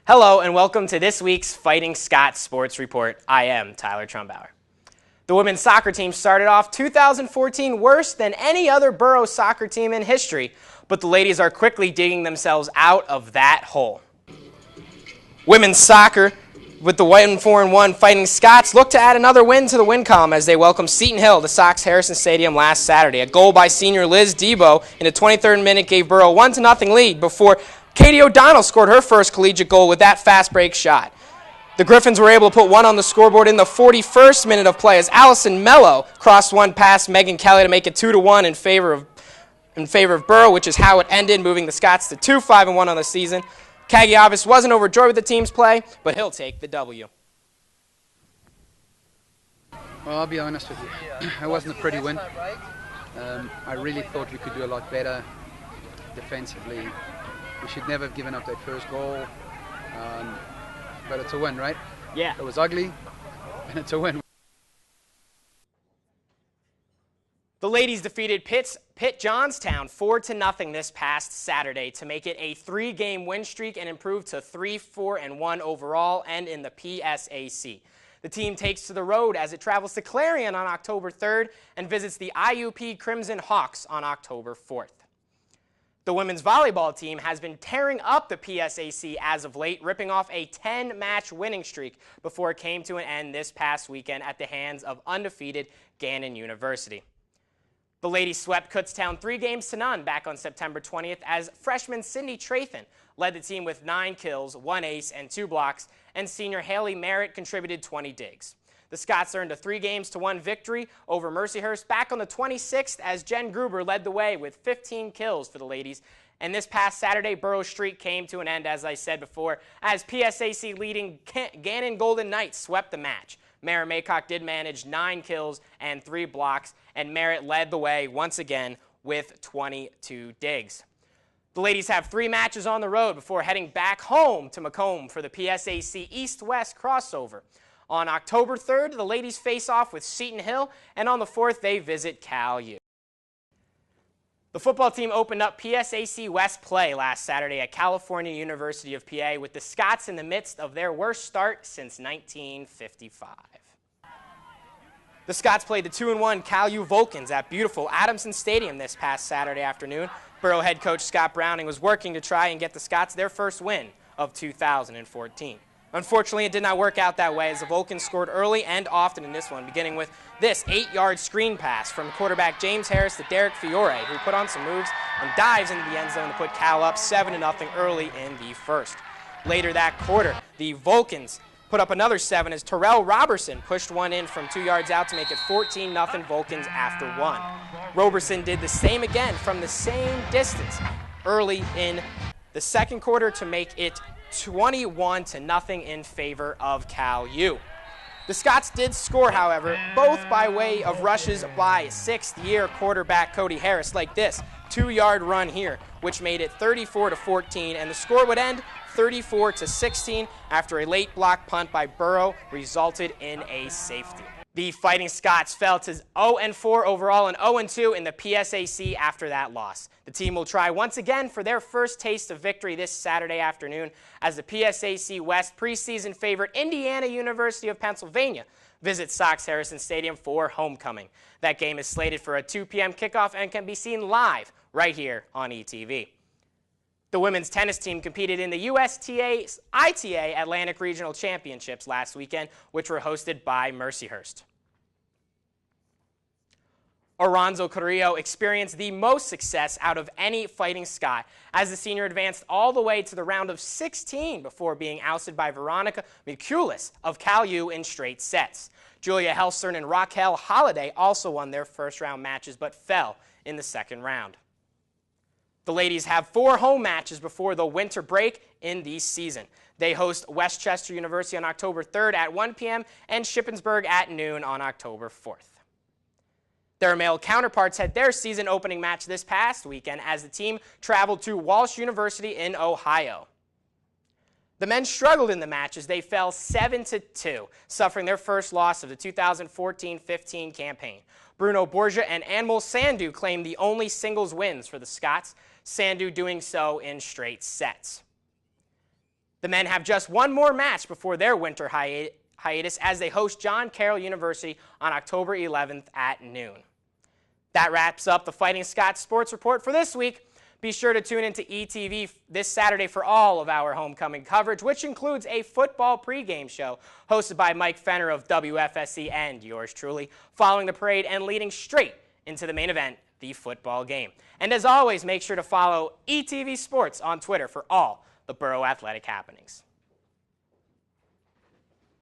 Hello and welcome to this week's Fighting Scots Sports Report. I am Tyler Trumbauer. The women's soccer team started off 2014 worse than any other borough soccer team in history, but the ladies are quickly digging themselves out of that hole. Women's soccer, with the 1-4-1 Fighting Scots, look to add another win to the win column as they welcome Seton Hill to Sox Harrison Stadium last Saturday. A goal by senior Liz Debo in the 23rd minute gave Borough a 1-0 lead before Katie O'Donnell scored her first collegiate goal with that fast break shot. The Griffins were able to put one on the scoreboard in the 41st minute of play as Allison Mello crossed one past Megan Kelly to make it 2-1 in favor of Borough, which is how it ended, moving the Scots to 2-5-1 on the season. Kagiavis wasn't overjoyed with the team's play, but he'll take the W. Well, I'll be honest with you. It wasn't a pretty win. I really thought we could do a lot better defensively. We should never have given up that first goal. But it's a win, right? Yeah. It was ugly, and it's a win. The ladies defeated Pitt Johnstown 4-0 this past Saturday to make it a 3-game win streak and improve to 3-4-1 overall and in the PSAC. The team takes to the road as it travels to Clarion on October 3rd and visits the IUP Crimson Hawks on October 4th. The women's volleyball team has been tearing up the PSAC as of late, ripping off a 10-match winning streak before it came to an end this past weekend at the hands of undefeated Gannon University. The ladies swept Kutztown 3-0 back on September 20th as freshman Cindy Trathan led the team with 9 kills, 1 ace, and 2 blocks, and senior Haley Merritt contributed 20 digs. The Scots earned a 3-1 victory over Mercyhurst back on the 26th as Jen Gruber led the way with 15 kills for the ladies. And this past Saturday, Borough's streak came to an end, as I said before, as PSAC leading Gannon Golden Knights swept the match. Mara Maycock did manage 9 kills and 3 blocks, and Merritt led the way once again with 22 digs. The ladies have 3 matches on the road before heading back home to Macomb for the PSAC East-West crossover. On October 3rd, the ladies face off with Seton Hill, and on the 4th, they visit Cal U. The football team opened up PSAC West play last Saturday at California University of PA with the Scots in the midst of their worst start since 1955. The Scots played the 2-1 Cal U Vulcans at beautiful Adamson Stadium this past Saturday afternoon. Borough head coach Scott Browning was working to try and get the Scots their first win of 2014. Unfortunately, it did not work out that way as the Vulcans scored early and often in this one, beginning with this 8-yard screen pass from quarterback James Harris to Derek Fiore, who put on some moves and dives into the end zone to put Cal up 7-0 early in the first. Later that quarter, the Vulcans put up another 7 as Terrell Robertson pushed one in from 2 yards out to make it 14-0 Vulcans after 1. Robertson did the same again from the same distance early in the second quarter to make it 21-0 in favor of Cal U. The Scots did score, however, both by way of rushes by 6th-year quarterback Cody Harris, like this 2-yard run here, which made it 34-14, and the score would end 34-16 after a late block punt by Borough resulted in a safety. The Fighting Scots fell to 0-4 overall and 0-2 in the PSAC after that loss. The team will try once again for their first taste of victory this Saturday afternoon as the PSAC West preseason favorite Indiana University of Pennsylvania visits Sox Harrison Stadium for homecoming. That game is slated for a 2 p.m. kickoff and can be seen live right here on ETV. The women's tennis team competed in the USTA ITA Atlantic Regional Championships last weekend, which were hosted by Mercyhurst. Oronzo Carrillo experienced the most success out of any Fighting Scot as the senior advanced all the way to the round of 16 before being ousted by Veronica Mikulis of Cal U in straight sets. Julia Helstern and Raquel Holliday also won their first-round matches but fell in the second round. The ladies have 4 home matches before the winter break in the season. They host Westchester University on October 3rd at 1 p.m. and Shippensburg at noon on October 4th. Their male counterparts had their season opening match this past weekend as the team traveled to Walsh University in Ohio. The men struggled in the match as they fell 7-2, suffering their first loss of the 2014-15 campaign. Bruno Borgia and Anmol Sandhu claimed the only singles wins for the Scots, Sandhu doing so in straight sets. The men have just one more match before their winter hiatus as they host John Carroll University on October 11th at noon. That wraps up the Fighting Scots Sports Report for this week. Be sure to tune into ETV this Saturday for all of our homecoming coverage, which includes a football pregame show hosted by Mike Fenner of WFSC and yours truly, following the parade and leading straight into the main event, the football game. And as always, make sure to follow ETV Sports on Twitter for all the Borough athletic happenings.